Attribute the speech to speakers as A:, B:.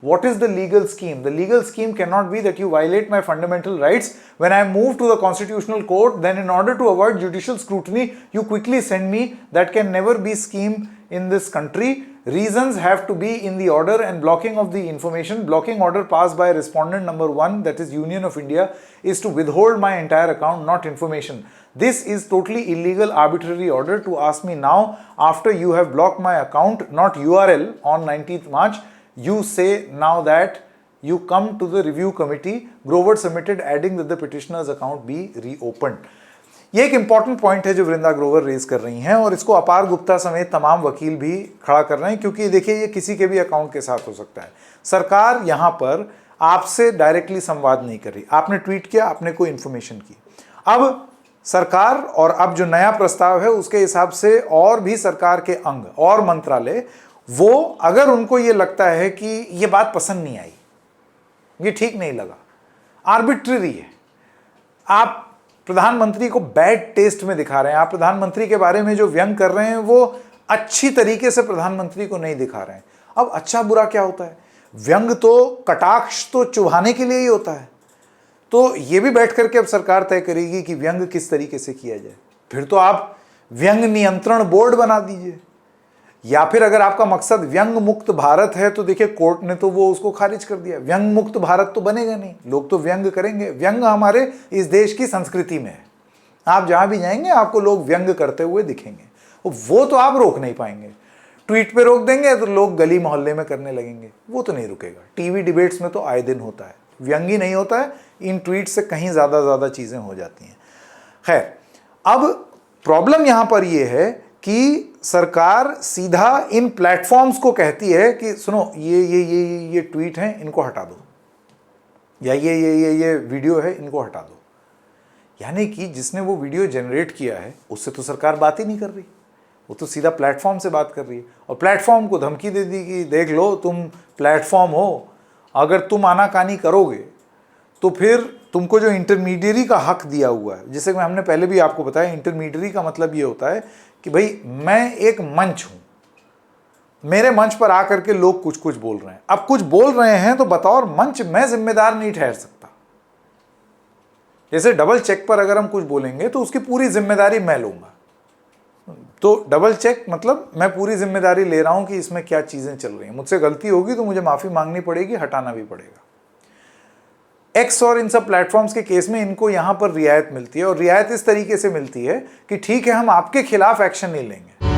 A: What is the legal scheme? The legal scheme cannot be that you violate my fundamental rights. When I move to the constitutional court, then in order to avoid judicial scrutiny, you quickly send me. That can never be scheme in this country. Reasons have to be in the order, and blocking of the information, blocking order passed by respondent number 1, that is Union of India, is to withhold my entire account, not information. This is totally illegal, arbitrary order to ask me now, after you have blocked my account, not URL, on 19th March, you say now that you come to the review committee. Grover submitted adding that the petitioner's account be reopened. ये एक important point है जो वृंदा Grover raise कर रही हैं, और इसको अपार गुप्ता समेत तमाम वकील भी खड़ा कर रहे हैं, क्योंकि देखिए ये किसी के भी अकाउंट के साथ हो सकता है। सरकार यहां पर आपसे डायरेक्टली संवाद नहीं कर रही, आपने ट्वीट किया, आपने कोई इंफॉर्मेशन की। अब सरकार और अब जो नया प्रस्ताव है उसके हिसाब से और भी सरकार के अंग और मंत्रालय, वो अगर उनको ये लगता है कि ये बात पसंद नहीं आई, ये ठीक नहीं लगा, आर्बिट्ररी है, आप प्रधानमंत्री को बैड टेस्ट में दिखा रहे हैं, आप प्रधानमंत्री के बारे में जो व्यंग कर रहे हैं वो अच्छी तरीके से प्रधानमंत्री को नहीं दिखा रहे हैं। अब अच्छा बुरा क्या होता है? व्यंग तो, कटाक्ष तो चुभाने के लिए ही होता है। तो ये भी बैठ करके अब सरकार तय करेगी कि व्यंग किस तरीके से किया जाए। फिर तो आप व्यंग नियंत्रण बोर्ड बना दीजिए, या फिर अगर आपका मकसद व्यंग मुक्त भारत है तो देखिए कोर्ट ने तो वो उसको खारिज कर दिया। व्यंग मुक्त भारत तो बनेगा नहीं, लोग तो व्यंग करेंगे। व्यंग हमारे इस देश की संस्कृति में है, आप जहां भी जाएंगे आपको लोग व्यंग करते हुए दिखेंगे, वो तो आप रोक नहीं पाएंगे। ट्वीट पे रोक देंगे तो लोग गली मोहल्ले में करने लगेंगे, वो तो नहीं रुकेगा। टीवी डिबेट्स में तो आए दिन होता है, व्यंग ही नहीं होता है, इन ट्वीट से कहीं ज्यादा चीजें हो जाती हैं। खैर, अब प्रॉब्लम यहां पर यह है कि सरकार सीधा इन प्लेटफॉर्म्स को कहती है कि सुनो ये ट्वीट हैं, इनको हटा दो, या ये वीडियो है, इनको हटा दो। यानी कि जिसने वो वीडियो जनरेट किया है उससे तो सरकार बात ही नहीं कर रही, वो तो सीधा प्लेटफॉर्म से बात कर रही है, और प्लेटफॉर्म को धमकी दे दी कि देख लो तुम प्लेटफॉर्म हो, अगर तुम आनाकानी करोगे तो फिर तुमको जो इंटरमीडियरी का हक दिया हुआ है, जैसे कि हमने पहले भी आपको बताया, इंटरमीडियरी का मतलब ये होता है कि भाई मैं एक मंच हूं, मेरे मंच पर आकर के लोग कुछ कुछ बोल रहे हैं, अब कुछ बोल रहे हैं तो बतौर मंच मैं जिम्मेदार नहीं ठहर सकता। जैसे डबल चेक पर अगर हम कुछ बोलेंगे तो उसकी पूरी जिम्मेदारी मैं लूंगा, तो डबल चेक मतलब मैं पूरी जिम्मेदारी ले रहा हूं कि इसमें क्या चीजें चल रही हैं, मुझसे गलती होगी तो मुझे माफी मांगनी पड़ेगी, हटाना भी पड़ेगा। एक्स और इन सब प्लेटफॉर्म्स के केस में इनको यहां पर रियायत मिलती है, और रियायत इस तरीके से मिलती है कि ठीक है हम आपके खिलाफ एक्शन नहीं लेंगे,